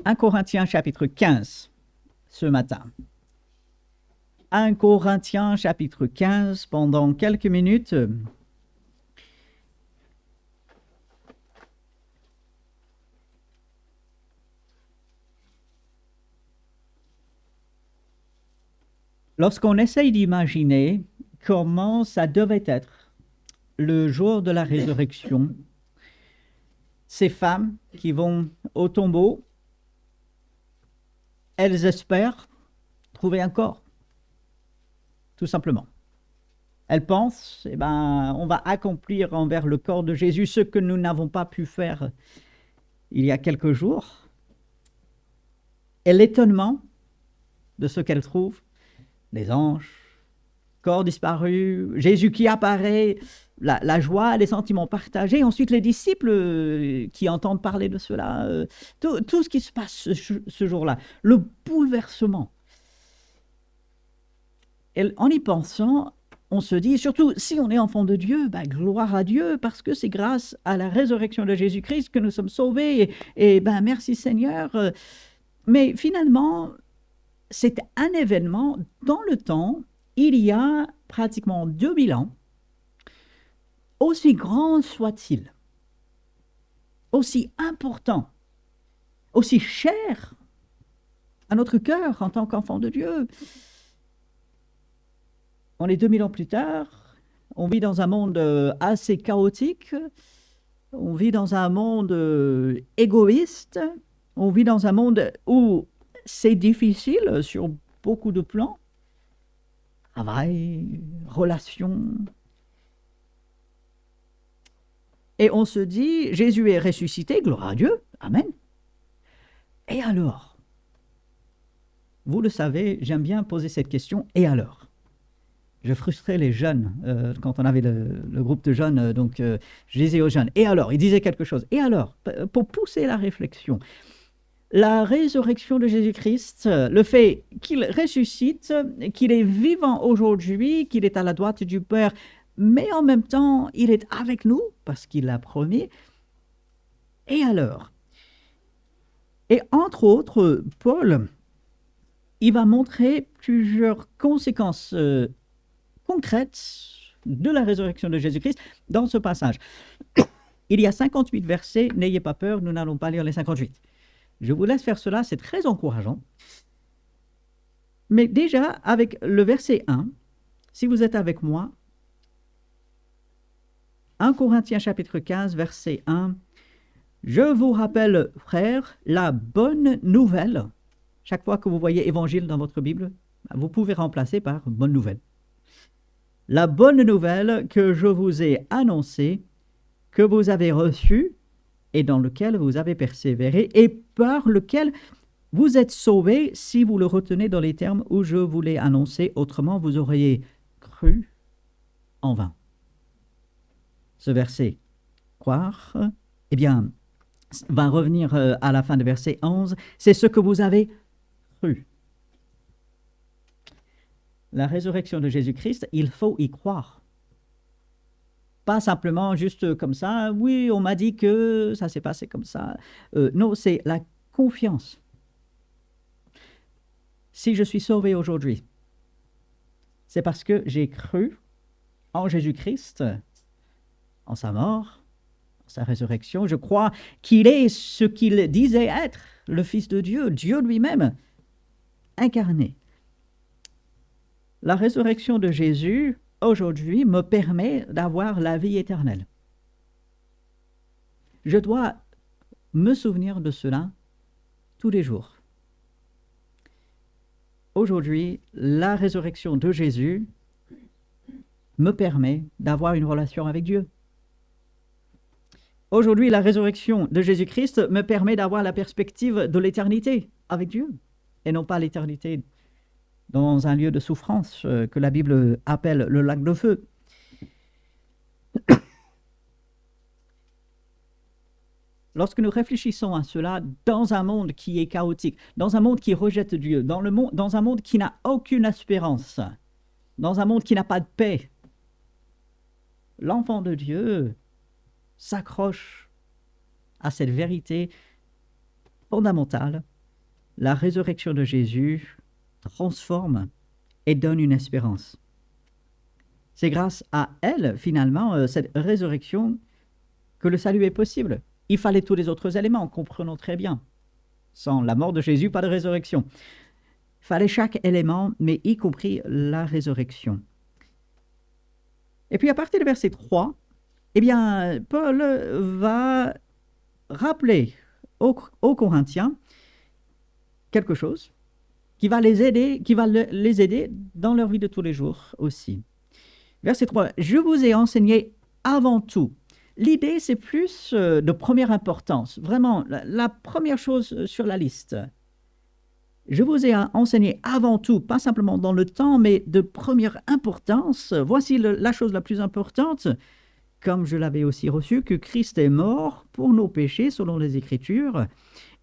1 Corinthiens chapitre 15 ce matin. 1 Corinthiens chapitre 15 pendant quelques minutes. Lorsqu'on essaye d'imaginer comment ça devait être le jour de la résurrection, ces femmes qui vont au tombeau, elles espèrent trouver un corps, tout simplement. Elles pensent, on va accomplir envers le corps de Jésus ce que nous n'avons pas pu faire il y a quelques jours. Et l'étonnement de ce qu'elles trouvent, les anges, corps disparu, Jésus qui apparaît, la joie, les sentiments partagés, ensuite les disciples qui entendent parler de cela, tout ce qui se passe ce jour-là, le bouleversement. Et en y pensant, on se dit, surtout si on est enfant de Dieu, gloire à Dieu, parce que c'est grâce à la résurrection de Jésus-Christ que nous sommes sauvés, et merci Seigneur. Mais finalement, c'est un événement dans le temps, il y a pratiquement 2000 ans, aussi grand soit-il, aussi important, aussi cher à notre cœur en tant qu'enfant de Dieu. On est 2000 ans plus tard, on vit dans un monde assez chaotique, on vit dans un monde égoïste, on vit dans un monde où c'est difficile sur beaucoup de plans, travail, relations. Et on se dit, Jésus est ressuscité, gloire à Dieu, amen. Et alors? Vous le savez, j'aime bien poser cette question, et alors? Je frustrais les jeunes, quand on avait le groupe de jeunes, je disais aux jeunes, et alors? Ils disaient quelque chose, et alors? Pour pousser la réflexion. La résurrection de Jésus-Christ, le fait qu'il ressuscite, qu'il est vivant aujourd'hui, qu'il est à la droite du Père, mais en même temps, il est avec nous, parce qu'il l'a promis. Et alors? Et entre autres, Paul, il va montrer plusieurs conséquences concrètes de la résurrection de Jésus-Christ dans ce passage. Il y a 58 versets, n'ayez pas peur, nous n'allons pas lire les 58. Je vous laisse faire cela, c'est très encourageant. Mais déjà, avec le verset 1, si vous êtes avec moi, 1 Corinthiens chapitre 15, verset 1, « Je vous rappelle, frères, la bonne nouvelle. » Chaque fois que vous voyez « évangile » dans votre Bible, vous pouvez remplacer par « bonne nouvelle ». La bonne nouvelle que je vous ai annoncée, que vous avez reçue, et dans lequel vous avez persévéré, et par lequel vous êtes sauvés, si vous le retenez dans les termes où je vous l'ai annoncé, autrement vous auriez cru en vain. Ce verset, croire, va revenir à la fin du verset 11, c'est ce que vous avez cru. La résurrection de Jésus-Christ, il faut y croire. Pas simplement juste comme ça, oui, on m'a dit que ça s'est passé comme ça. Non, c'est la confiance. Si je suis sauvé aujourd'hui, c'est parce que j'ai cru en Jésus-Christ, en sa mort, en sa résurrection. Je crois qu'il est ce qu'il disait être, le Fils de Dieu, Dieu lui-même, incarné. La résurrection de Jésus, aujourd'hui, me permet d'avoir la vie éternelle. Je dois me souvenir de cela tous les jours. Aujourd'hui, la résurrection de Jésus me permet d'avoir une relation avec Dieu. Aujourd'hui, la résurrection de Jésus-Christ me permet d'avoir la perspective de l'éternité avec Dieu, et non pas l'éternité dans un lieu de souffrance que la Bible appelle le lac de feu. Lorsque nous réfléchissons à cela, dans un monde qui est chaotique, dans un monde qui rejette Dieu, dans un monde qui n'a aucune espérance, dans un monde qui n'a pas de paix, l'enfant de Dieu s'accroche à cette vérité fondamentale la résurrection de Jésus transforme et donne une espérance. C'est grâce à elle, finalement, cette résurrection, que le salut est possible. Il fallait tous les autres éléments, comprenons très bien. Sans la mort de Jésus, pas de résurrection. Il fallait chaque élément, mais y compris la résurrection. Et puis à partir du verset 3, eh bien, Paul va rappeler aux Corinthiens quelque chose qui va les aider dans leur vie de tous les jours aussi. Verset 3, « Je vous ai enseigné avant tout ». L'idée, c'est plus de première importance, vraiment la première chose sur la liste. Je vous ai enseigné avant tout, pas simplement dans le temps, mais de première importance. Voici la chose la plus importante, comme je l'avais aussi reçu, que Christ est mort pour nos péchés selon les Écritures.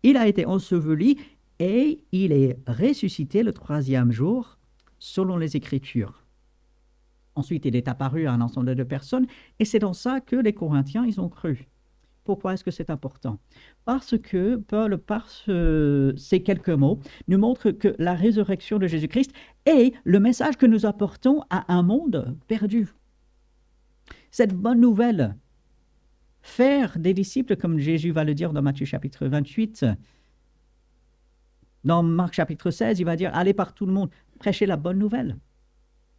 Il a été enseveli et il est ressuscité le 3e jour selon les Écritures. Ensuite, il est apparu à un ensemble de personnes et c'est dans ça que les Corinthiens, ils ont cru. Pourquoi est-ce que c'est important? Parce que Paul, par ces quelques mots, nous montre que la résurrection de Jésus-Christ est le message que nous apportons à un monde perdu. Cette bonne nouvelle, faire des disciples, comme Jésus va le dire dans Matthieu chapitre 28, dans Marc chapitre 16, il va dire « Allez par tout le monde, prêchez la bonne nouvelle ».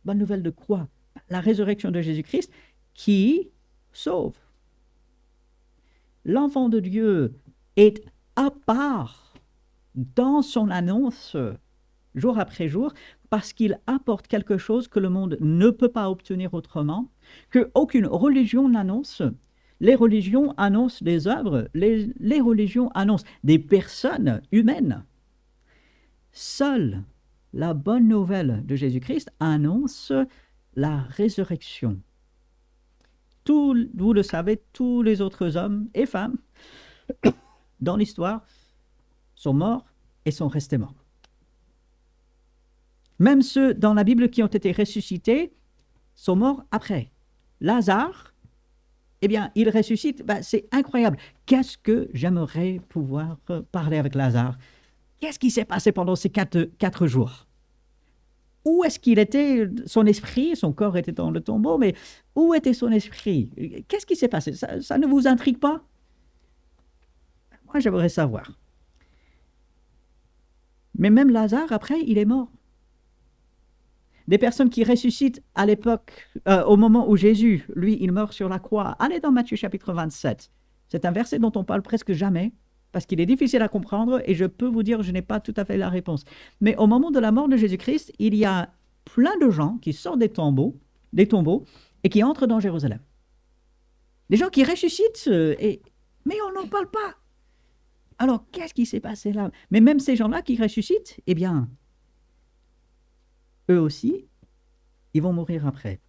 Bonne nouvelle de quoi? La résurrection de Jésus-Christ qui sauve. L'enfant de Dieu est à part dans son annonce jour après jour parce qu'il apporte quelque chose que le monde ne peut pas obtenir autrement, qu'aucune religion n'annonce. Les religions annoncent des œuvres, les religions annoncent des personnes humaines. Seule la bonne nouvelle de Jésus-Christ annonce la résurrection. Vous le savez, tous les autres hommes et femmes dans l'histoire sont morts et sont restés morts. Même ceux dans la Bible qui ont été ressuscités sont morts après. Lazare, eh bien, il ressuscite, c'est incroyable. Qu'est-ce que j'aimerais pouvoir parler avec Lazare? Qu'est-ce qui s'est passé pendant ces 4 jours? Où est-ce qu'il était, son esprit? Son corps était dans le tombeau, mais où était son esprit? Qu'est-ce qui s'est passé? Ça ne vous intrigue pas? Moi, j'aimerais savoir. Mais même Lazare, après, il est mort. Des personnes qui ressuscitent à l'époque, au moment où Jésus, lui, il meurt sur la croix. Allez dans Matthieu chapitre 27. C'est un verset dont on parle presque jamais, parce qu'il est difficile à comprendre, et je peux vous dire, je n'ai pas tout à fait la réponse. Mais au moment de la mort de Jésus-Christ, il y a plein de gens qui sortent des tombeaux, et qui entrent dans Jérusalem. Des gens qui ressuscitent, mais on n'en parle pas. Alors, qu'est-ce qui s'est passé là? Mais même ces gens-là qui ressuscitent, eh bien, eux aussi, ils vont mourir après.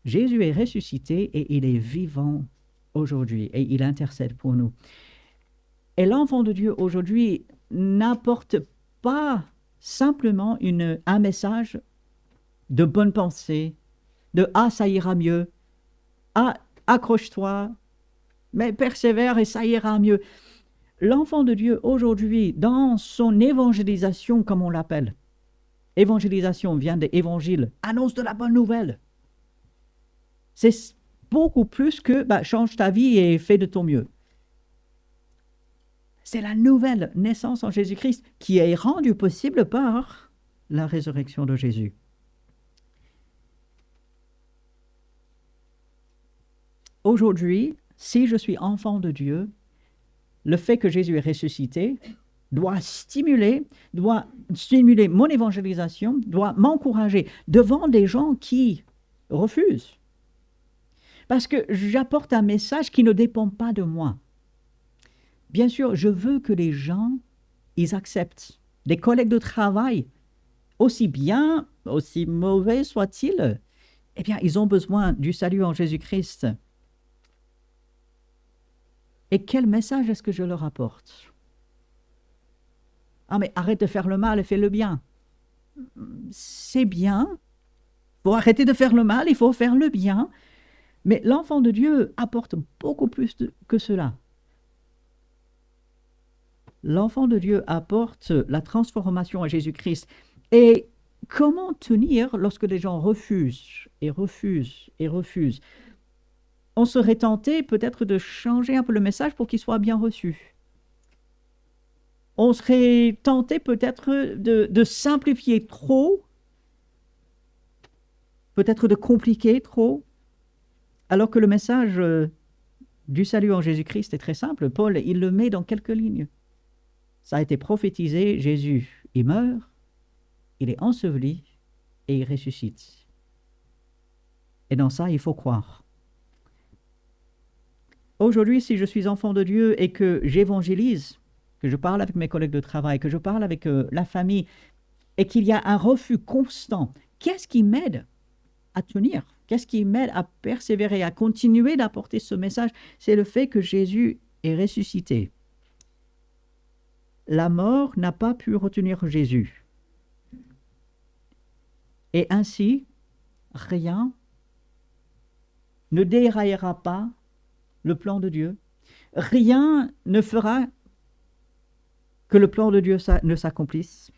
Jésus est ressuscité et il est vivant aujourd'hui et il intercède pour nous. Et l'enfant de Dieu aujourd'hui n'apporte pas simplement un message de bonne pensée, de « Ah, ça ira mieux »,« Ah, accroche-toi », mais persévère et ça ira mieux. L'enfant de Dieu aujourd'hui, dans son évangélisation, comme on l'appelle, évangélisation vient de évangile, annonce de la bonne nouvelle. C'est beaucoup plus que change ta vie et fais de ton mieux. C'est la nouvelle naissance en Jésus-Christ qui est rendue possible par la résurrection de Jésus. Aujourd'hui, si je suis enfant de Dieu, le fait que Jésus est ressuscité doit stimuler mon évangélisation, doit m'encourager devant des gens qui refusent. Parce que j'apporte un message qui ne dépend pas de moi. Bien sûr, je veux que les gens, ils acceptent. Des collègues de travail, aussi bien, aussi mauvais soient-ils, eh bien, ils ont besoin du salut en Jésus-Christ. Et quel message est-ce que je leur apporte? Ah, mais arrête de faire le mal et fais le bien. C'est bien. Il faut arrêter de faire le mal, il faut faire le bien. Mais l'enfant de Dieu apporte beaucoup plus que cela. L'enfant de Dieu apporte la transformation à Jésus-Christ. Et comment tenir lorsque les gens refusent et refusent et refusent? On serait tenté peut-être de changer un peu le message pour qu'il soit bien reçu. On serait tenté peut-être de simplifier trop, peut-être de compliquer trop, alors que le message du salut en Jésus-Christ est très simple. Paul, il le met dans quelques lignes. Ça a été prophétisé, Jésus, il meurt, il est enseveli et il ressuscite. Et dans ça, il faut croire. Aujourd'hui, si je suis enfant de Dieu et que j'évangélise, que je parle avec mes collègues de travail, que je parle avec la famille, et qu'il y a un refus constant, qu'est-ce qui m'aide à tenir? Qu'est-ce qui m'aide à persévérer, à continuer d'apporter ce message? C'est le fait que Jésus est ressuscité. La mort n'a pas pu retenir Jésus. Et ainsi, rien ne déraillera pas le plan de Dieu. Rien ne fera que le plan de Dieu ne s'accomplisse.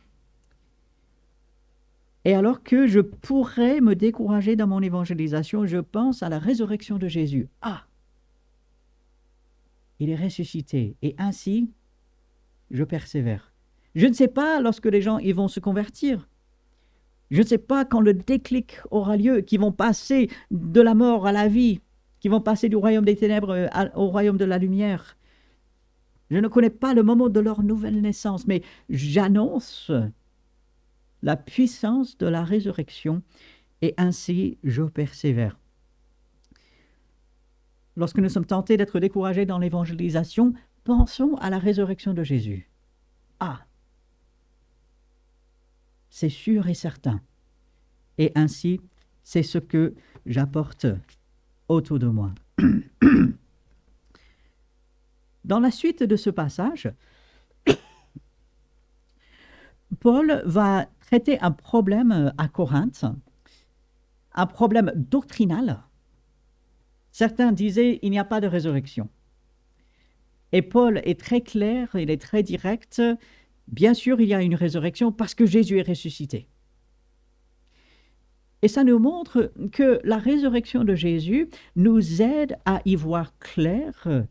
Et alors que je pourrais me décourager dans mon évangélisation, je pense à la résurrection de Jésus. Ah! Il est ressuscité. Et ainsi, je persévère. Je ne sais pas lorsque les gens ils vont se convertir. Je ne sais pas quand le déclic aura lieu, qu'ils vont passer de la mort à la vie, qu'ils vont passer du royaume des ténèbres au royaume de la lumière. Je ne connais pas le moment de leur nouvelle naissance, mais j'annonce la puissance de la résurrection et ainsi je persévère. Lorsque nous sommes tentés d'être découragés dans l'évangélisation, pensons à la résurrection de Jésus. Ah! C'est sûr et certain. Et ainsi, c'est ce que j'apporte autour de moi. Dans la suite de ce passage, Paul va traiter un problème à Corinthe, un problème doctrinal. Certains disaient il n'y a pas de résurrection. Et Paul est très clair, il est très direct. Bien sûr, il y a une résurrection parce que Jésus est ressuscité. Et ça nous montre que la résurrection de Jésus nous aide à y voir clair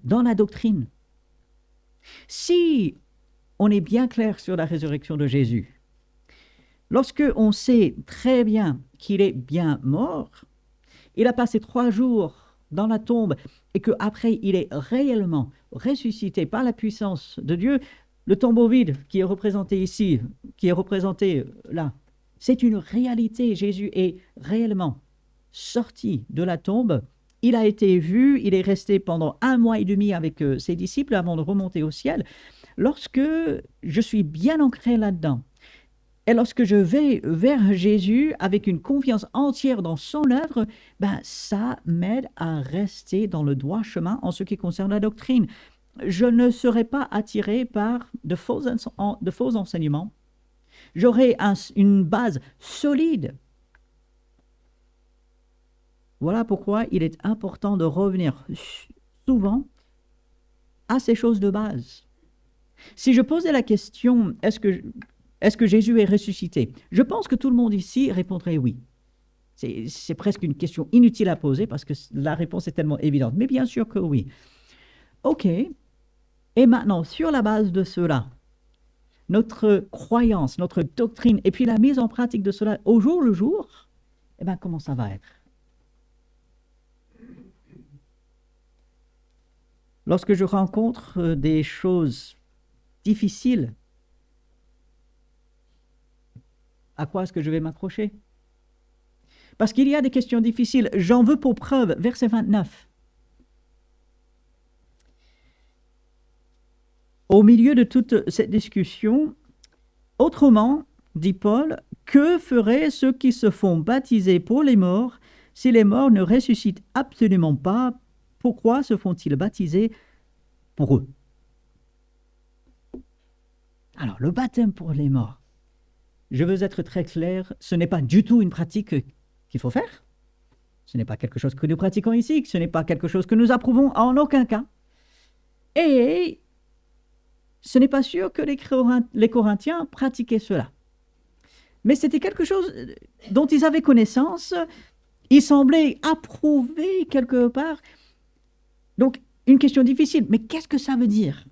dans la doctrine. Si on est bien clair sur la résurrection de Jésus, lorsque on sait très bien qu'il est bien mort, il a passé 3 jours dans la tombe et qu'après il est réellement ressuscité par la puissance de Dieu, le tombeau vide qui est représenté ici, qui est représenté là, c'est une réalité. Jésus est réellement sorti de la tombe. Il a été vu, il est resté pendant 1 mois et demi avec ses disciples avant de remonter au ciel. Lorsque je suis bien ancré là-dedans, et lorsque je vais vers Jésus avec une confiance entière dans son œuvre, ça m'aide à rester dans le droit chemin en ce qui concerne la doctrine. Je ne serai pas attiré par de faux enseignements. J'aurai une base solide. Voilà pourquoi il est important de revenir souvent à ces choses de base. Si je posais la question, est-ce que Jésus est ressuscité? Je pense que tout le monde ici répondrait oui. C'est presque une question inutile à poser parce que la réponse est tellement évidente. Mais bien sûr que oui. OK. Et maintenant, sur la base de cela, notre croyance, notre doctrine, et puis la mise en pratique de cela au jour le jour, comment ça va être? Lorsque je rencontre des choses difficiles, à quoi est-ce que je vais m'accrocher? Parce qu'il y a des questions difficiles. J'en veux pour preuve, verset 29. Au milieu de toute cette discussion, autrement, dit Paul, que feraient ceux qui se font baptiser pour les morts si les morts ne ressuscitent absolument pas? Pourquoi se font-ils baptiser pour eux? Alors, le baptême pour les morts, je veux être très clair, ce n'est pas du tout une pratique qu'il faut faire. Ce n'est pas quelque chose que nous pratiquons ici, ce n'est pas quelque chose que nous approuvons en aucun cas. Et ce n'est pas sûr que les Corinthiens pratiquaient cela. Mais c'était quelque chose dont ils avaient connaissance. Ils semblaient approuver quelque part. Donc, une question difficile. Mais qu'est-ce que ça veut dire?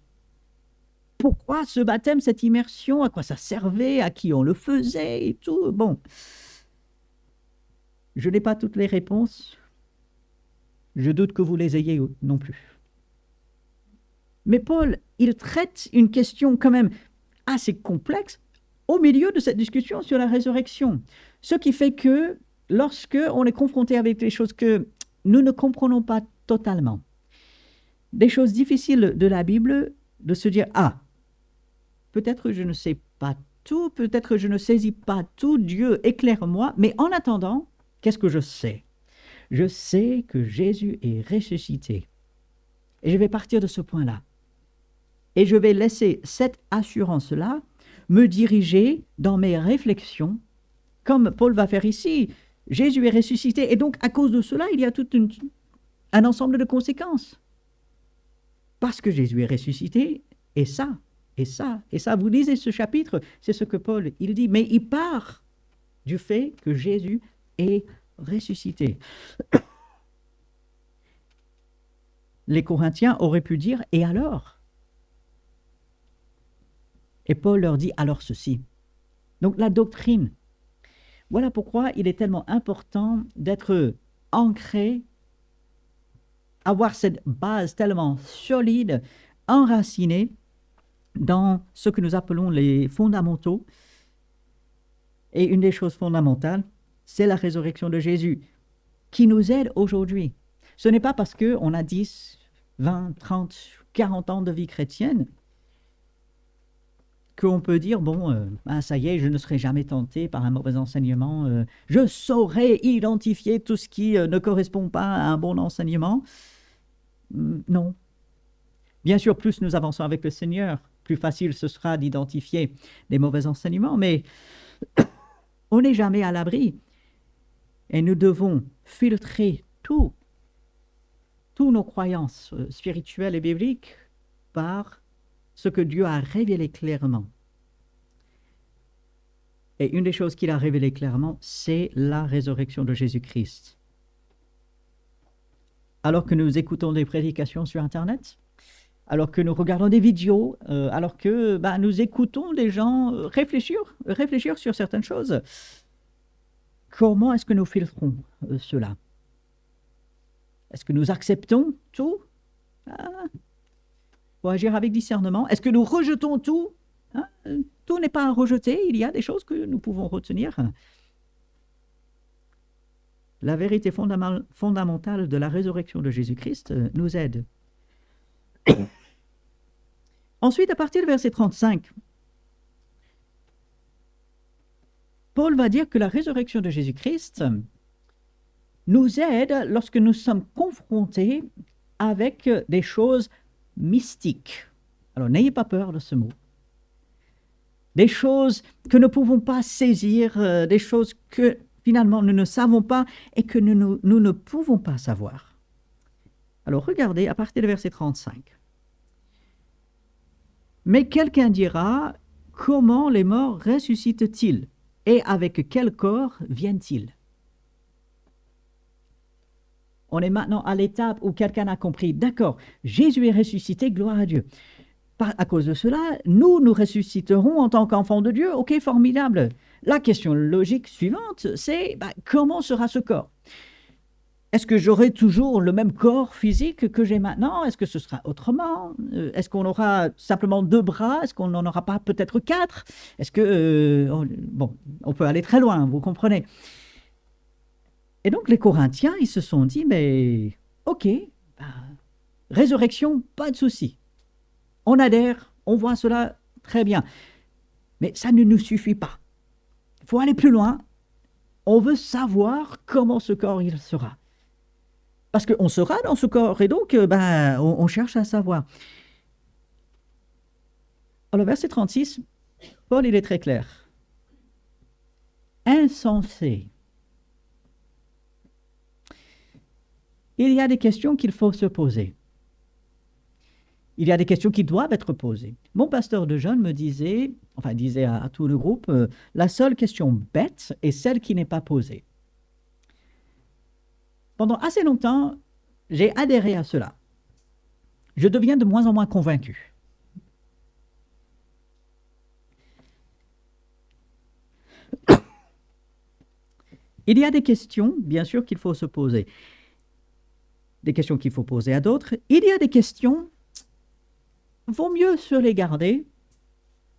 Pourquoi ce baptême, cette immersion? À quoi ça servait? À qui on le faisait et tout? Bon. Je n'ai pas toutes les réponses. Je doute que vous les ayez non plus. Mais Paul, il traite une question quand même assez complexe au milieu de cette discussion sur la résurrection. Ce qui fait que lorsque on est confronté avec des choses que nous ne comprenons pas totalement, des choses difficiles de la Bible, de se dire, ah, peut-être je ne sais pas tout, peut-être je ne saisis pas tout, Dieu éclaire-moi, mais en attendant, qu'est-ce que je sais? Je sais que Jésus est ressuscité. Et je vais partir de ce point-là. Et je vais laisser cette assurance-là me diriger dans mes réflexions, comme Paul va faire ici. Jésus est ressuscité, et donc à cause de cela, il y a tout un ensemble de conséquences. Parce que Jésus est ressuscité, et ça, et ça, et ça. Vous lisez ce chapitre, c'est ce que Paul, il dit, mais il part du fait que Jésus est ressuscité. Les Corinthiens auraient pu dire, et alors? Et Paul leur dit, alors ceci. Donc la doctrine. Voilà pourquoi il est tellement important d'être ancré, avoir cette base tellement solide, enracinée dans ce que nous appelons les fondamentaux. Et une des choses fondamentales, c'est la résurrection de Jésus, qui nous aide aujourd'hui. Ce n'est pas parce qu'on a 10, 20, 30, 40 ans de vie chrétienne qu'on peut dire, bon, ça y est, je ne serai jamais tenté par un mauvais enseignement, je saurai identifier tout ce qui ne correspond pas à un bon enseignement. Non. Bien sûr, plus nous avançons avec le Seigneur, plus facile ce sera d'identifier les mauvais enseignements, mais on n'est jamais à l'abri. Et nous devons filtrer toutes nos croyances spirituelles et bibliques par ce que Dieu a révélé clairement. Et une des choses qu'il a révélées clairement, c'est la résurrection de Jésus-Christ. Alors que nous écoutons des prédications sur Internet, alors que nous regardons des vidéos, alors que nous écoutons des gens réfléchir sur certaines choses, comment est-ce que nous filtrons cela? Est-ce que nous acceptons tout? Faut agir avec discernement. Est-ce que nous rejetons tout? Tout n'est pas à rejeter, il y a des choses que nous pouvons retenir. La vérité fondamentale de la résurrection de Jésus-Christ nous aide. Ensuite, à partir du verset 35, Paul va dire que la résurrection de Jésus-Christ nous aide lorsque nous sommes confrontés avec des choses mystiques. Alors, n'ayez pas peur de ce mot. Des choses que nous ne pouvons pas saisir, des choses que finalement nous ne savons pas et que nous ne pouvons pas savoir. Alors, regardez à partir du verset 35. Mais quelqu'un dira, comment les morts ressuscitent-ils? Et avec quel corps viennent-ils? On est maintenant à l'étape où quelqu'un a compris, d'accord, Jésus est ressuscité, gloire à Dieu. À cause de cela, nous ressusciterons en tant qu'enfants de Dieu. Ok, formidable. La question logique suivante, c'est comment sera ce corps? Est-ce que j'aurai toujours le même corps physique que j'ai maintenant? Est-ce que ce sera autrement? Est-ce qu'on aura simplement 2 bras? Est-ce qu'on n'en aura pas peut-être 4? Est-ce que... bon, on peut aller très loin, vous comprenez. Et donc les Corinthiens, ils se sont dit, mais ok, résurrection, pas de souci. On adhère, on voit cela très bien. Mais ça ne nous suffit pas. Il faut aller plus loin. On veut savoir comment ce corps il sera. Parce qu'on sera dans ce corps, et donc on cherche à savoir. Alors, verset 36, Paul, il est très clair. Insensé. Il y a des questions qu'il faut se poser. Il y a des questions qui doivent être posées. Mon pasteur de jeunes me disait, enfin disait à tout le groupe, la seule question bête est celle qui n'est pas posée. Pendant assez longtemps, j'ai adhéré à cela. Je deviens de moins en moins convaincu. Il y a des questions, bien sûr, qu'il faut se poser. Des questions qu'il faut poser à d'autres. Il y a des questions, vaut mieux se les garder,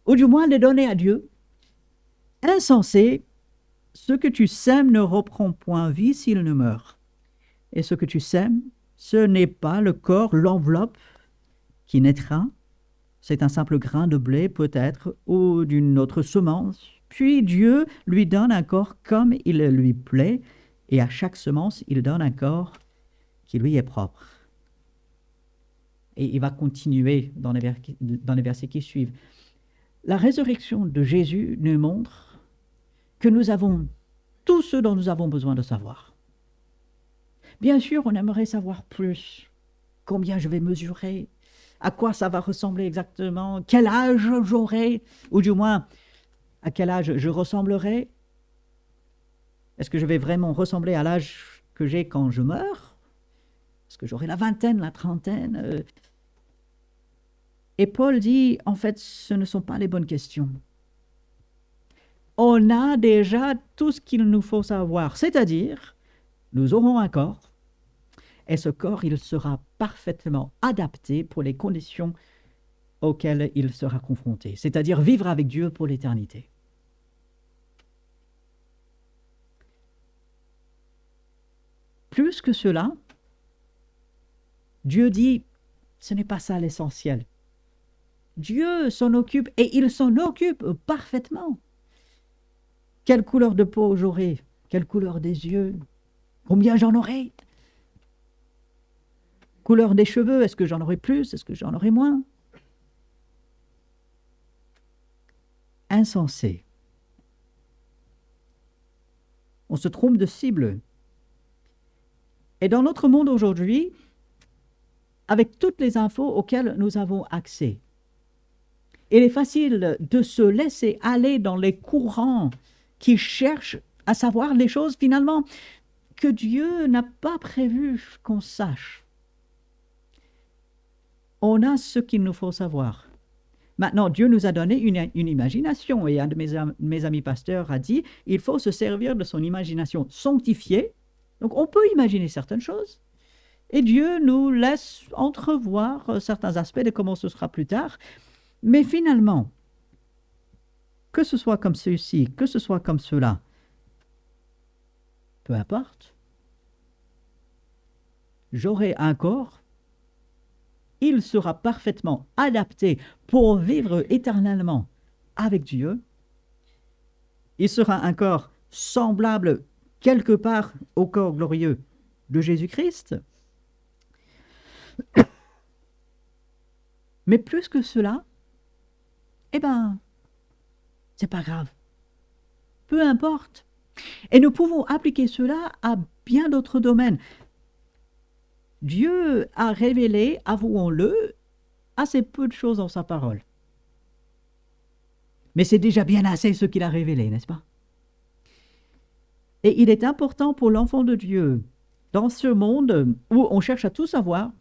ou du moins les donner à Dieu. Insensé, ce que tu sèmes ne reprend point vie s'il ne meurt. Et ce que tu sèmes, ce n'est pas le corps, l'enveloppe qui naîtra. C'est un simple grain de blé peut-être, ou d'une autre semence. Puis Dieu lui donne un corps comme il lui plaît, et à chaque semence, il donne un corps qui lui est propre. Et il va continuer dans les versets qui suivent. La résurrection de Jésus nous montre que nous avons tout ce dont nous avons besoin de savoir. Bien sûr, on aimerait savoir plus. Combien je vais mesurer? À quoi ça va ressembler exactement? Quel âge j'aurai? Ou du moins, à quel âge je ressemblerai? Est-ce que je vais vraiment ressembler à l'âge que j'ai quand je meurs? Est-ce que j'aurai la vingtaine, la trentaine? Et Paul dit, en fait, ce ne sont pas les bonnes questions. On a déjà tout ce qu'il nous faut savoir, c'est-à-dire, nous aurons un corps, et ce corps, il sera parfaitement adapté pour les conditions auxquelles il sera confronté, c'est-à-dire vivre avec Dieu pour l'éternité. Plus que cela, Dieu dit, ce n'est pas ça l'essentiel. Dieu s'en occupe, et il s'en occupe parfaitement. Quelle couleur de peau j'aurai? Quelle couleur des yeux? Combien j'en aurai? Couleur des cheveux, est-ce que j'en aurai plus? Est-ce que j'en aurai moins? Insensé. On se trompe de cible. Et dans notre monde aujourd'hui, avec toutes les infos auxquelles nous avons accès, il est facile de se laisser aller dans les courants qui cherchent à savoir les choses finalement que Dieu n'a pas prévu qu'on sache. On a ce qu'il nous faut savoir. Maintenant, Dieu nous a donné une imagination, et un de mes amis pasteurs a dit, il faut se servir de son imagination sanctifiée. Donc on peut imaginer certaines choses, et Dieu nous laisse entrevoir certains aspects de comment ce sera plus tard. Mais finalement, que ce soit comme ceci, que ce soit comme cela, peu importe. J'aurai un corps, il sera parfaitement adapté pour vivre éternellement avec Dieu. Il sera un corps semblable quelque part au corps glorieux de Jésus-Christ. Mais plus que cela, c'est pas grave. Peu importe. Et nous pouvons appliquer cela à bien d'autres domaines. Dieu a révélé, avouons-le, assez peu de choses dans sa parole. Mais c'est déjà bien assez ce qu'il a révélé, n'est-ce pas? Et il est important pour l'enfant de Dieu, dans ce monde où on cherche à tout savoir,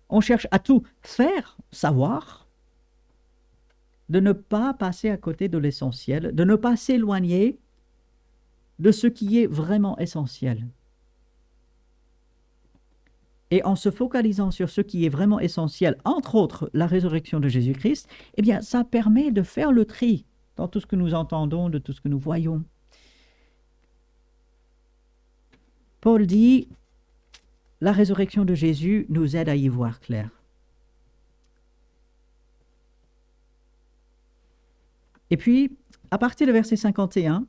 on cherche à tout faire savoir, de ne pas passer à côté de l'essentiel, de ne pas s'éloigner de ce qui est vraiment essentiel. Et en se focalisant sur ce qui est vraiment essentiel, entre autres la résurrection de Jésus-Christ, eh bien, ça permet de faire le tri dans tout ce que nous entendons, de tout ce que nous voyons. Paul dit, la résurrection de Jésus nous aide à y voir clair. Et puis, à partir du verset 51,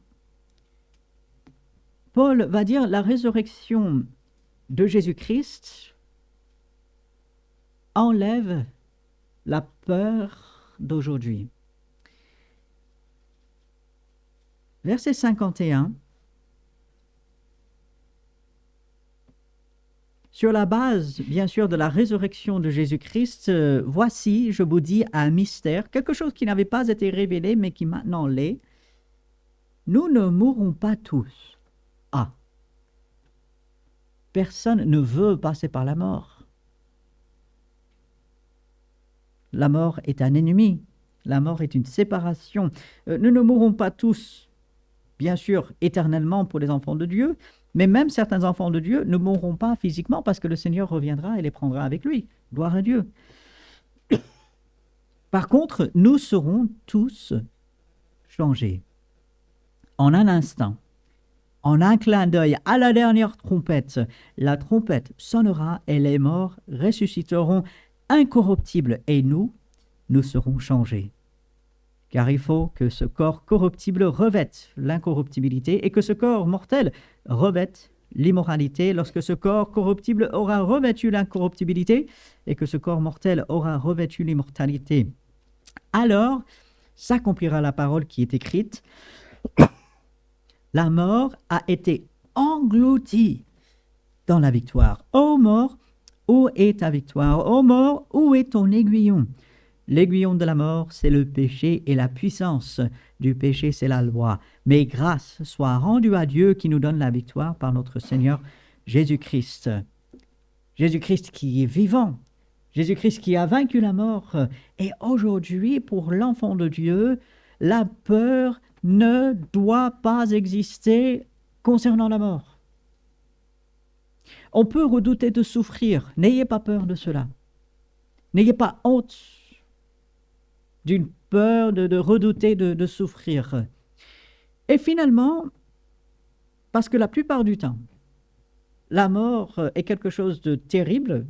Paul va dire la résurrection de Jésus-Christ enlève la peur d'aujourd'hui. Verset 51. Sur la base, bien sûr, de la résurrection de Jésus-Christ, voici, je vous dis, un mystère, quelque chose qui n'avait pas été révélé, mais qui maintenant l'est. Nous ne mourrons pas tous. Ah, personne ne veut passer par la mort. La mort est un ennemi. La mort est une séparation. Nous ne mourrons pas tous, bien sûr, éternellement pour les enfants de Dieu, mais même certains enfants de Dieu ne mourront pas physiquement parce que le Seigneur reviendra et les prendra avec lui. Gloire à Dieu. Par contre, nous serons tous changés. En un instant, en un clin d'œil, à la dernière trompette, la trompette sonnera et les morts ressusciteront incorruptibles et nous serons changés. Car il faut que ce corps corruptible revête l'incorruptibilité et que ce corps mortel revête l'immoralité. Lorsque ce corps corruptible aura revêtu l'incorruptibilité et que ce corps mortel aura revêtu l'immortalité, alors s'accomplira la parole qui est écrite. La mort a été engloutie dans la victoire. Ô mort, où est ta victoire? Ô mort, où est ton aiguillon? L'aiguillon de la mort, c'est le péché et la puissance du péché, c'est la loi. Mais grâce soit rendue à Dieu qui nous donne la victoire par notre Seigneur Jésus-Christ. Jésus-Christ qui est vivant, Jésus-Christ qui a vaincu la mort. Et aujourd'hui, pour l'enfant de Dieu, la peur ne doit pas exister concernant la mort. On peut redouter de souffrir, n'ayez pas peur de cela. N'ayez pas honte d'une peur de redouter de souffrir. Et finalement, parce que la plupart du temps, la mort est quelque chose de terrible,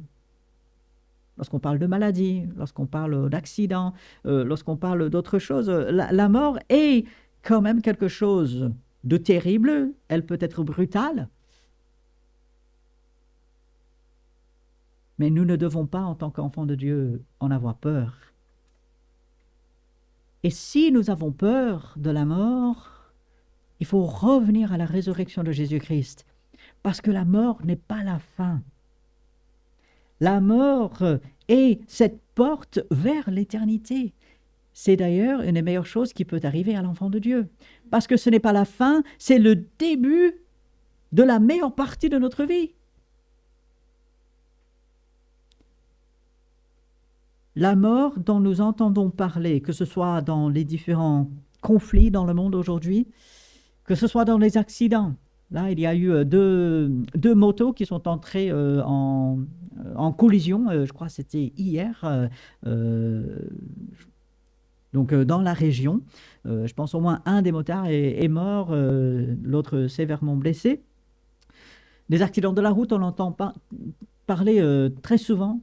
lorsqu'on parle de maladie, lorsqu'on parle d'accident, lorsqu'on parle d'autre chose, la mort est quand même quelque chose de terrible, elle peut être brutale, mais nous ne devons pas, en tant qu'enfants de Dieu, en avoir peur. Et si nous avons peur de la mort, il faut revenir à la résurrection de Jésus-Christ, parce que la mort n'est pas la fin. La mort est cette porte vers l'éternité. C'est d'ailleurs une des meilleures choses qui peut arriver à l'enfant de Dieu, parce que ce n'est pas la fin, c'est le début de la meilleure partie de notre vie. La mort dont nous entendons parler, que ce soit dans les différents conflits dans le monde aujourd'hui, que ce soit dans les accidents. Là, il y a eu deux motos qui sont entrées en collision, je crois que c'était hier, donc dans la région. Je pense au moins un des motards est mort, l'autre sévèrement blessé. Des accidents de la route, on entend parler très souvent.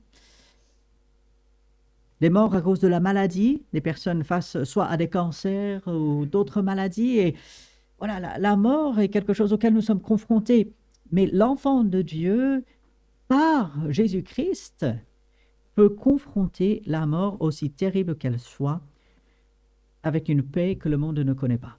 Des morts à cause de la maladie, des personnes face soit à des cancers ou d'autres maladies. Et voilà, la mort est quelque chose auquel nous sommes confrontés. Mais l'enfant de Dieu, par Jésus-Christ, peut confronter la mort, aussi terrible qu'elle soit, avec une paix que le monde ne connaît pas.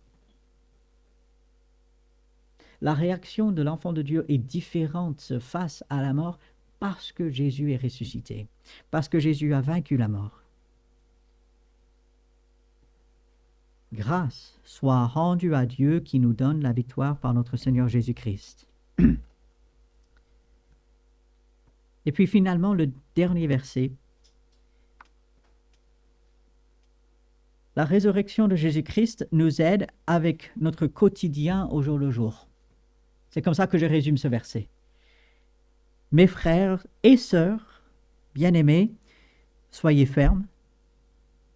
La réaction de l'enfant de Dieu est différente face à la mort parce que Jésus est ressuscité, parce que Jésus a vaincu la mort. Grâce soit rendue à Dieu qui nous donne la victoire par notre Seigneur Jésus-Christ. Et puis finalement, le dernier verset. La résurrection de Jésus-Christ nous aide avec notre quotidien au jour le jour. C'est comme ça que je résume ce verset. Mes frères et sœurs, bien-aimés, soyez fermes,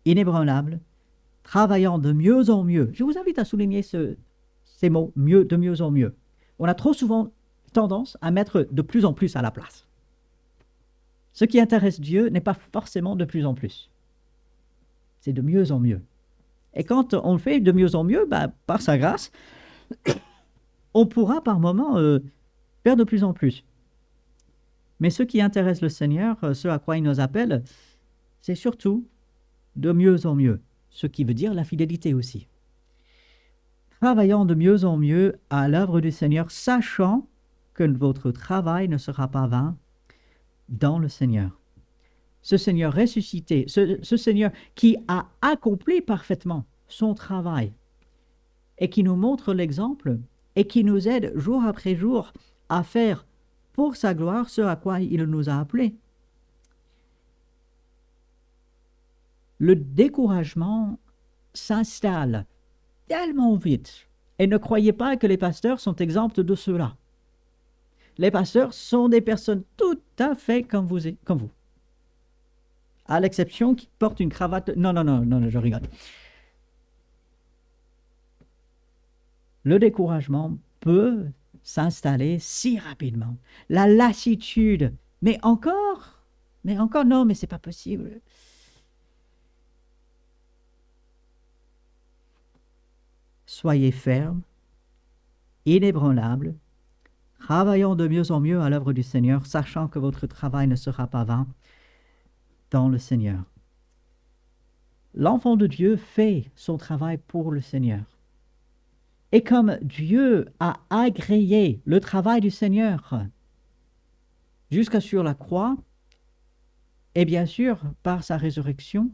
inébranlables, travaillant de mieux en mieux. Je vous invite à souligner ces mots, mieux, de mieux en mieux. On a trop souvent tendance à mettre de plus en plus à la place. Ce qui intéresse Dieu n'est pas forcément de plus en plus. C'est de mieux en mieux. Et quand on le fait de mieux en mieux, par sa grâce, on pourra par moments faire de plus en plus. Mais ce qui intéresse le Seigneur, ce à quoi il nous appelle, c'est surtout de mieux en mieux, ce qui veut dire la fidélité aussi. Travaillant de mieux en mieux à l'œuvre du Seigneur, sachant que votre travail ne sera pas vain dans le Seigneur. Ce Seigneur ressuscité, ce Seigneur qui a accompli parfaitement son travail et qui nous montre l'exemple et qui nous aide jour après jour à faire pour sa gloire ce à quoi il nous a appelés. Le découragement s'installe tellement vite. Et ne croyez pas que les pasteurs sont exempts de cela. Les pasteurs sont des personnes tout à fait comme vous. À l'exception qui portent une cravate. Non, je rigole. Le découragement peut s'installer si rapidement. La lassitude. Mais encore, non, mais c'est pas possible. Soyez fermes, inébranlables, travaillant de mieux en mieux à l'œuvre du Seigneur, sachant que votre travail ne sera pas vain dans le Seigneur. L'enfant de Dieu fait son travail pour le Seigneur. Et comme Dieu a agréé le travail du Seigneur jusqu'à sur la croix, et bien sûr par sa résurrection,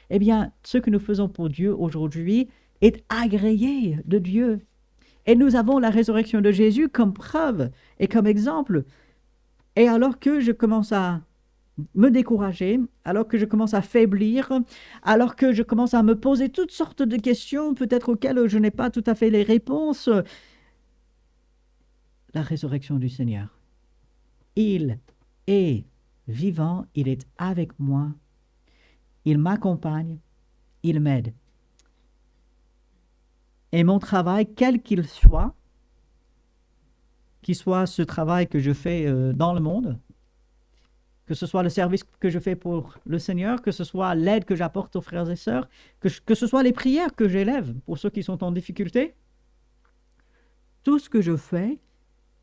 eh bien, ce que nous faisons pour Dieu aujourd'hui est agréé de Dieu. Et nous avons la résurrection de Jésus comme preuve et comme exemple. Et alors que je commence à me décourager, alors que je commence à faiblir, alors que je commence à me poser toutes sortes de questions, peut-être auxquelles je n'ai pas tout à fait les réponses, la résurrection du Seigneur. Il est vivant, il est avec moi, il m'accompagne, il m'aide. Et mon travail, quel qu'il soit ce travail que je fais dans le monde, que ce soit le service que je fais pour le Seigneur, que ce soit l'aide que j'apporte aux frères et sœurs, que ce soit les prières que j'élève pour ceux qui sont en difficulté, tout ce que je fais,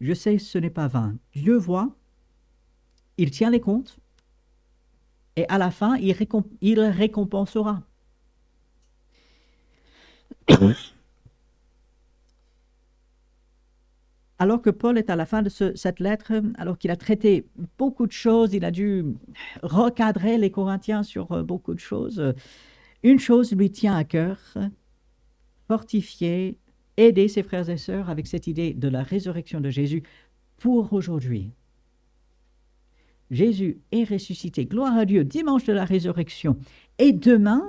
je sais que ce n'est pas vain. Dieu voit, il tient les comptes, et à la fin, il récompensera. Alors que Paul est à la fin de cette lettre, alors qu'il a traité beaucoup de choses, il a dû recadrer les Corinthiens sur beaucoup de choses. Une chose lui tient à cœur, fortifier, aider ses frères et sœurs avec cette idée de la résurrection de Jésus pour aujourd'hui. Jésus est ressuscité, gloire à Dieu, dimanche de la résurrection. Et demain,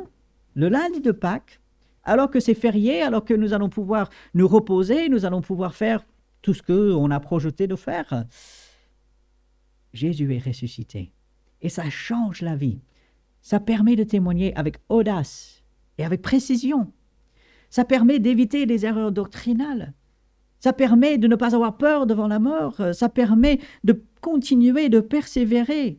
le lundi de Pâques, alors que c'est férié, alors que nous allons pouvoir nous reposer, nous allons pouvoir faire tout ce qu'on a projeté de faire, Jésus est ressuscité. Et ça change la vie. Ça permet de témoigner avec audace et avec précision. Ça permet d'éviter des erreurs doctrinales. Ça permet de ne pas avoir peur devant la mort. Ça permet de continuer, de persévérer.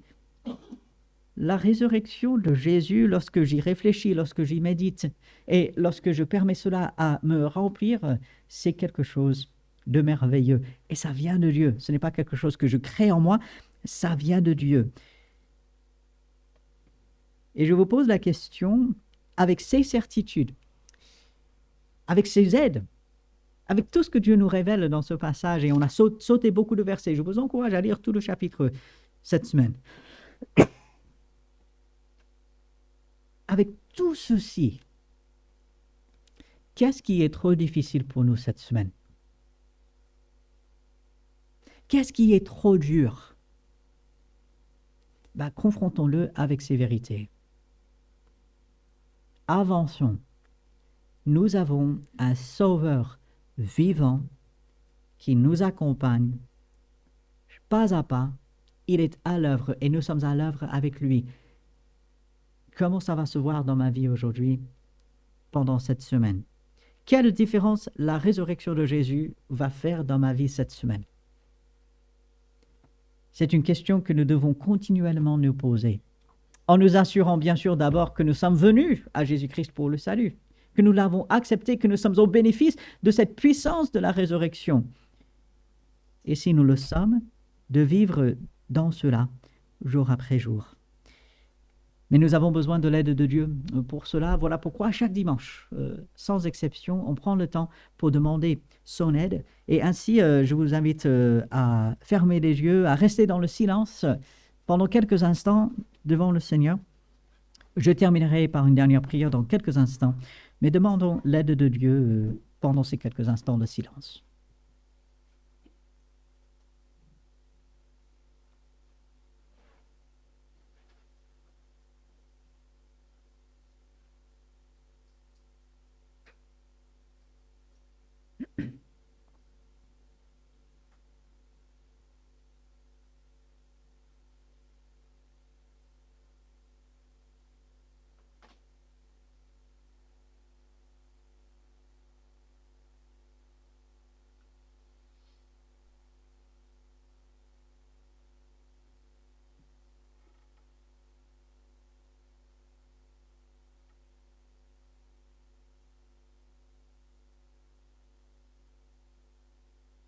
La résurrection de Jésus, lorsque j'y réfléchis, lorsque j'y médite et lorsque je permets cela à me remplir, c'est quelque chose de merveilleux. Et ça vient de Dieu. Ce n'est pas quelque chose que je crée en moi, ça vient de Dieu. Et je vous pose la question, avec ces certitudes, avec ces aides, avec tout ce que Dieu nous révèle dans ce passage, et on a sauté beaucoup de versets, je vous encourage à lire tout le chapitre cette semaine. Avec tout ceci, qu'est-ce qui est trop difficile pour nous cette semaine? Qu'est-ce qui est trop dur? Confrontons-le avec ces vérités. Avançons. Nous avons un Sauveur vivant qui nous accompagne pas à pas. Il est à l'œuvre et nous sommes à l'œuvre avec lui. Comment ça va se voir dans ma vie aujourd'hui, pendant cette semaine? Quelle différence la résurrection de Jésus va faire dans ma vie cette semaine? C'est une question que nous devons continuellement nous poser, en nous assurant bien sûr d'abord que nous sommes venus à Jésus-Christ pour le salut, que nous l'avons accepté, que nous sommes au bénéfice de cette puissance de la résurrection. Et si nous le sommes, de vivre dans cela, jour après jour. Mais nous avons besoin de l'aide de Dieu pour cela. Voilà pourquoi chaque dimanche, sans exception, on prend le temps pour demander son aide. Et ainsi, je vous invite à fermer les yeux, à rester dans le silence pendant quelques instants devant le Seigneur. Je terminerai par une dernière prière dans quelques instants, mais demandons l'aide de Dieu pendant ces quelques instants de silence.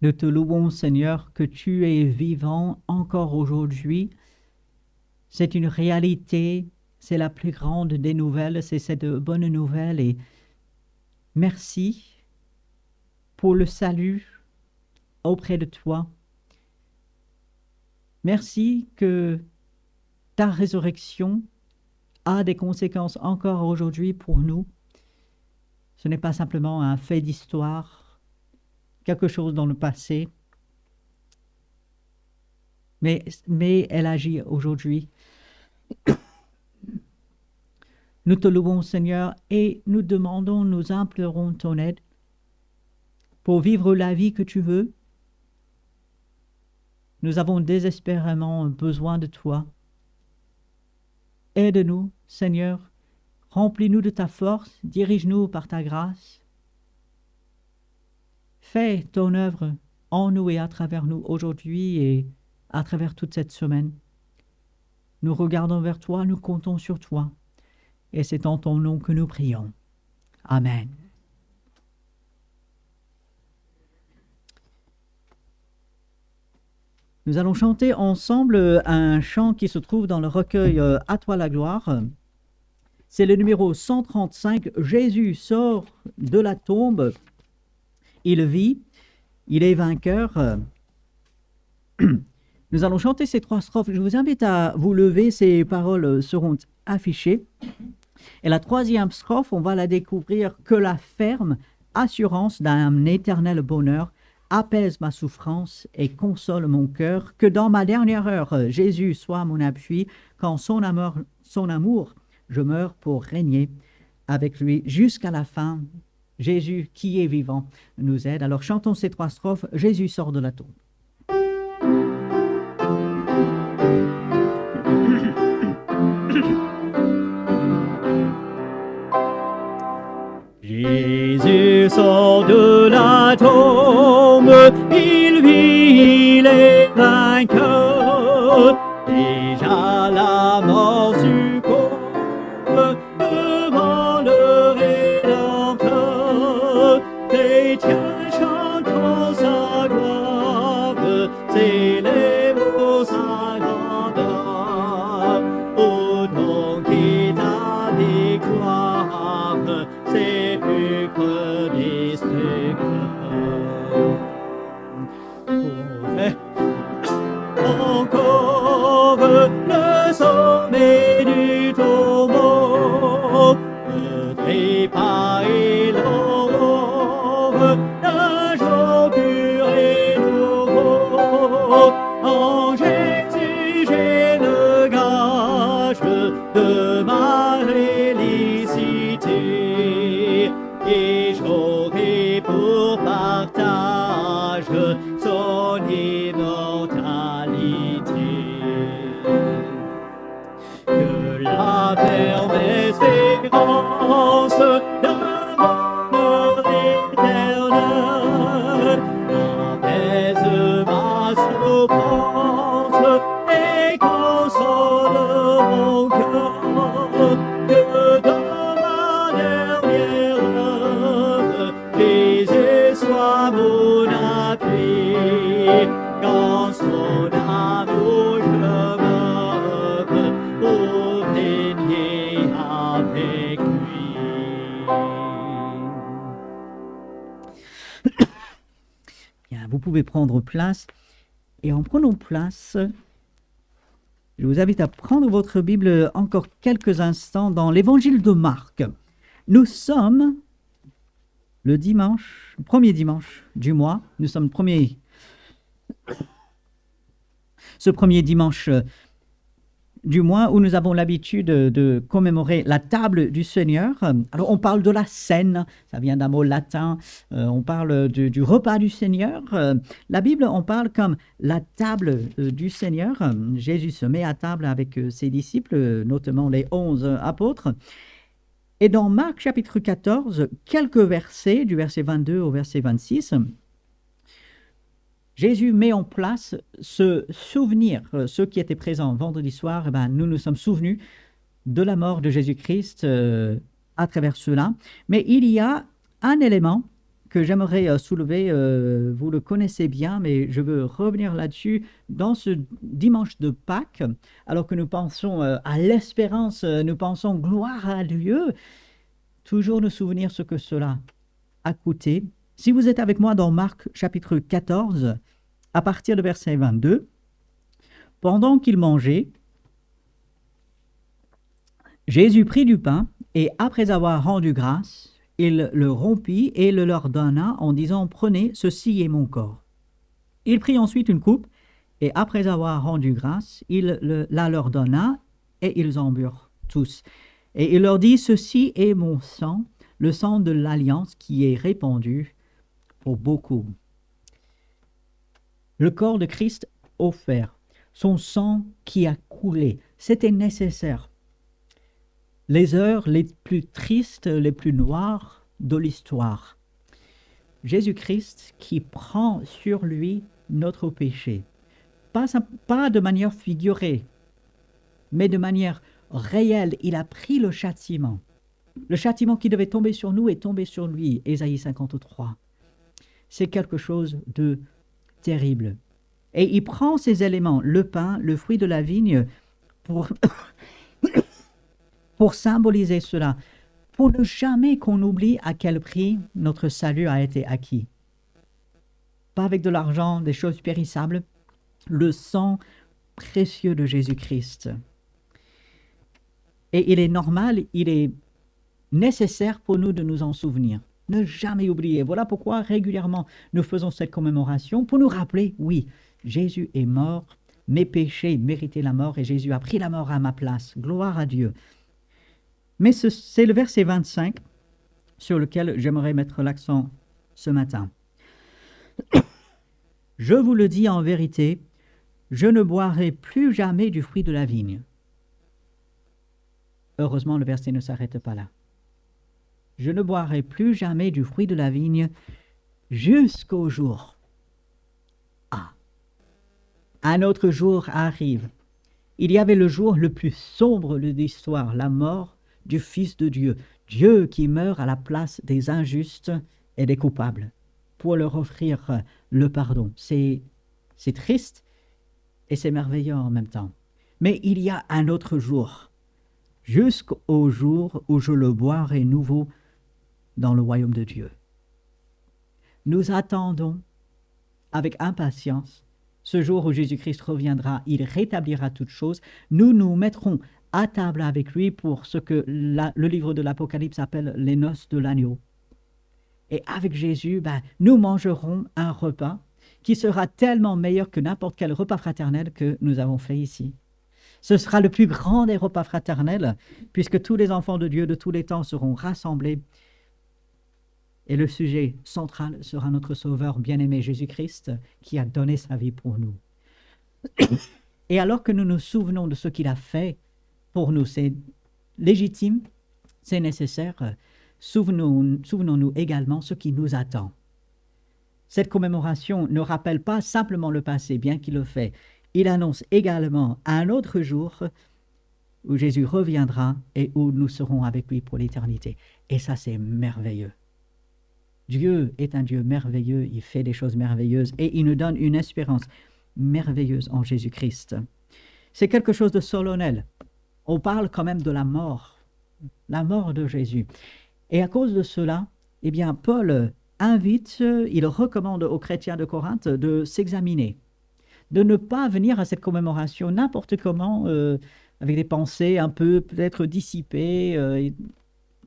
Nous te louons, Seigneur, que tu es vivant encore aujourd'hui. C'est une réalité, c'est la plus grande des nouvelles, c'est cette bonne nouvelle. Et merci pour le salut auprès de toi. Merci que ta résurrection a des conséquences encore aujourd'hui pour nous. Ce n'est pas simplement un fait d'histoire, quelque chose dans le passé, mais elle agit aujourd'hui. Nous te louons, Seigneur, et nous demandons, nous implorons ton aide pour vivre la vie que tu veux. Nous avons désespérément besoin de toi. Aide-nous, Seigneur, remplis-nous de ta force, dirige-nous par ta grâce. Fais ton œuvre en nous et à travers nous aujourd'hui et à travers toute cette semaine. Nous regardons vers toi, nous comptons sur toi. Et c'est en ton nom que nous prions. Amen. Nous allons chanter ensemble un chant qui se trouve dans le recueil « À toi la gloire ». C'est le numéro 135. Jésus sort de la tombe. Il vit. Il est vainqueur. Nous allons chanter ces 3 strophes. Je vous invite à vous lever. Ces paroles seront affichées. Et la 3e strophe, on va la découvrir. Que la ferme assurance d'un éternel bonheur apaise ma souffrance et console mon cœur. Que dans ma dernière heure, Jésus soit mon appui. Quand son amour, je meurs pour régner avec lui jusqu'à la fin. Jésus, qui est vivant, nous aide. Alors chantons ces 3 strophes. Jésus sort de la tombe. Jésus sort de la tombe, il vit, il est vainqueur. Déjà la mort succombe devant le Rédempteur. Chrétiens chantant sa gloire, célébrons sa grandeur. Autant qu'est ta victoire, sépulcre destructeur. Encore le sommet du tombeau, le trépas et l'aurore, d'un jour pur et nouveau. En Jésus j'ai le gage de ma félicité, et j'aurai pour partage son immortalité. Que la ferme espérance d'un bonheur éternel apaise ma souffrance et console mon cœur. Que dans ma dernière heure, Jésus soit mon appui. Quand son amour je meurs pour régner avec lui. Bien, vous pouvez prendre place. Et en prenant place, Je vous invite à prendre votre Bible encore quelques instants dans l'évangile de Marc. Nous sommes le premier dimanche du mois. Nous sommes ce premier dimanche du mois où nous avons l'habitude de commémorer la table du Seigneur. Alors on parle de la scène, ça vient d'un mot latin, on parle du repas du Seigneur. La Bible en parle comme la table du Seigneur. Jésus se met à table avec ses disciples, notamment les 11 apôtres. Et dans Marc chapitre 14, quelques versets, du verset 22 au verset 26, Jésus met en place ce souvenir. Ceux qui étaient présents vendredi soir, nous nous sommes souvenus de la mort de Jésus-Christ à travers cela. Mais il y a un élément que j'aimerais soulever, vous le connaissez bien, mais je veux revenir là-dessus dans ce dimanche de Pâques, alors que nous pensons à l'espérance, nous pensons gloire à Dieu, toujours nous souvenir ce que cela a coûté. Si vous êtes avec moi dans Marc chapitre 14, à partir de verset 22, pendant qu'il mangeait, Jésus prit du pain et après avoir rendu grâce, il le rompit et le leur donna en disant « Prenez, ceci est mon corps ». Il prit ensuite une coupe et après avoir rendu grâce, il la leur donna et ils en burent tous. Et il leur dit « Ceci est mon sang, le sang de l'alliance qui est répandu pour beaucoup. » Le corps de Christ offert, son sang qui a coulé, c'était nécessaire. Les heures les plus tristes, les plus noires de l'histoire. Jésus-Christ qui prend sur lui notre péché. Pas de manière figurée, mais de manière réelle. Il a pris le châtiment. Le châtiment qui devait tomber sur nous est tombé sur lui. Ésaïe 53. C'est quelque chose de terrible. Et il prend ces éléments, le pain, le fruit de la vigne, pour symboliser cela, pour ne jamais qu'on oublie à quel prix notre salut a été acquis. Pas avec de l'argent, des choses périssables, le sang précieux de Jésus-Christ. Et il est normal, il est nécessaire pour nous de nous en souvenir. Ne jamais oublier. Voilà pourquoi régulièrement nous faisons cette commémoration, pour nous rappeler, oui, Jésus est mort, mes péchés méritaient la mort et Jésus a pris la mort à ma place. Gloire à Dieu. Mais c'est le verset 25 sur lequel j'aimerais mettre l'accent ce matin. Je vous le dis en vérité, je ne boirai plus jamais du fruit de la vigne. Heureusement, le verset ne s'arrête pas là. Je ne boirai plus jamais du fruit de la vigne jusqu'au jour. Ah, un autre jour arrive. Il y avait le jour le plus sombre de l'histoire, la mort du Fils de Dieu, Dieu qui meurt à la place des injustes et des coupables, pour leur offrir le pardon. C'est triste et c'est merveilleux en même temps. Mais il y a un autre jour, jusqu'au jour où je le boirai nouveau dans le royaume de Dieu. Nous attendons avec impatience ce jour où Jésus-Christ reviendra, il rétablira toutes choses. Nous nous mettrons à table avec lui pour ce que le livre de l'Apocalypse appelle les noces de l'agneau. Et avec Jésus, nous mangerons un repas qui sera tellement meilleur que n'importe quel repas fraternel que nous avons fait ici. Ce sera le plus grand des repas fraternels, puisque tous les enfants de Dieu de tous les temps seront rassemblés. Et le sujet central sera notre Sauveur bien-aimé Jésus-Christ, qui a donné sa vie pour nous. Et alors que nous nous souvenons de ce qu'il a fait pour nous, c'est légitime, c'est nécessaire, souvenons-nous également ce qui nous attend. Cette commémoration ne rappelle pas simplement le passé, bien qu'il le fait. Il annonce également un autre jour où Jésus reviendra et où nous serons avec lui pour l'éternité. Et ça, c'est merveilleux. Dieu est un Dieu merveilleux, il fait des choses merveilleuses et il nous donne une espérance merveilleuse en Jésus-Christ. C'est quelque chose de solennel. On parle quand même de la mort de Jésus. Et à cause de cela, Paul il recommande aux chrétiens de Corinthe de s'examiner, de ne pas venir à cette commémoration n'importe comment, avec des pensées un peu peut-être dissipées,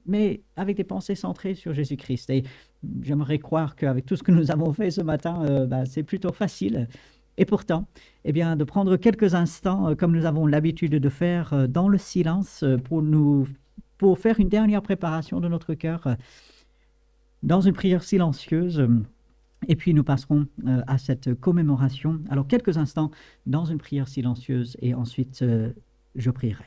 mais avec des pensées centrées sur Jésus-Christ. Et j'aimerais croire qu'avec tout ce que nous avons fait ce matin, c'est plutôt facile. Et pourtant, eh bien, de prendre quelques instants, comme nous avons l'habitude de faire, dans le silence, pour faire une dernière préparation de notre cœur, dans une prière silencieuse, et puis nous passerons à cette commémoration. Alors, quelques instants dans une prière silencieuse, et ensuite, je prierai.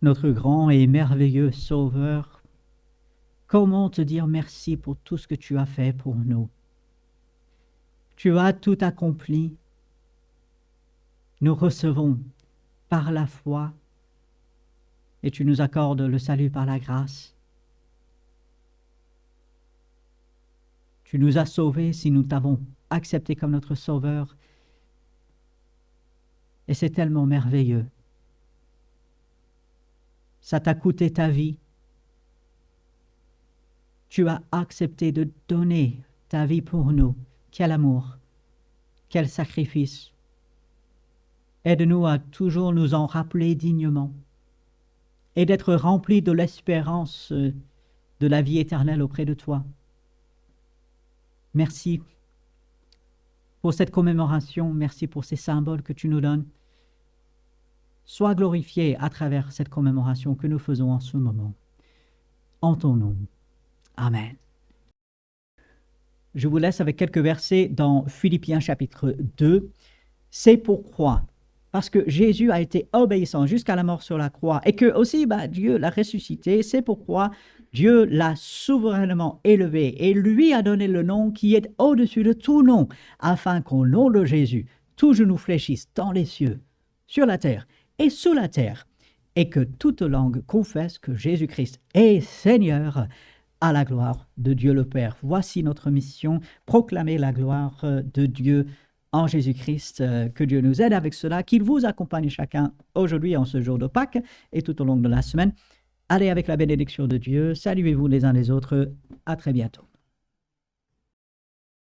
Notre grand et merveilleux Sauveur, comment te dire merci pour tout ce que tu as fait pour nous? Tu as tout accompli. Nous recevons par la foi et tu nous accordes le salut par la grâce. Tu nous as sauvés si nous t'avons accepté comme notre Sauveur. Et c'est tellement merveilleux. Ça t'a coûté ta vie. Tu as accepté de donner ta vie pour nous. Quel amour, quel sacrifice. Aide-nous à toujours nous en rappeler dignement et d'être remplis de l'espérance de la vie éternelle auprès de toi. Merci pour cette commémoration, merci pour ces symboles que tu nous donnes. Sois glorifié à travers cette commémoration que nous faisons en ce moment. En ton nom. Amen. Je vous laisse avec quelques versets dans Philippiens chapitre 2. C'est pourquoi, parce que Jésus a été obéissant jusqu'à la mort sur la croix et que aussi Dieu l'a ressuscité, c'est pourquoi Dieu l'a souverainement élevé et lui a donné le nom qui est au-dessus de tout nom, afin qu'au nom de Jésus, tout genou fléchisse dans les cieux, sur la terre et sous la terre, et que toute langue confesse que Jésus-Christ est Seigneur, à la gloire de Dieu le Père. Voici notre mission, proclamer la gloire de Dieu en Jésus-Christ. Que Dieu nous aide avec cela, qu'il vous accompagne chacun aujourd'hui en ce jour de Pâques et tout au long de la semaine. Allez avec la bénédiction de Dieu, saluez-vous les uns les autres, à très bientôt.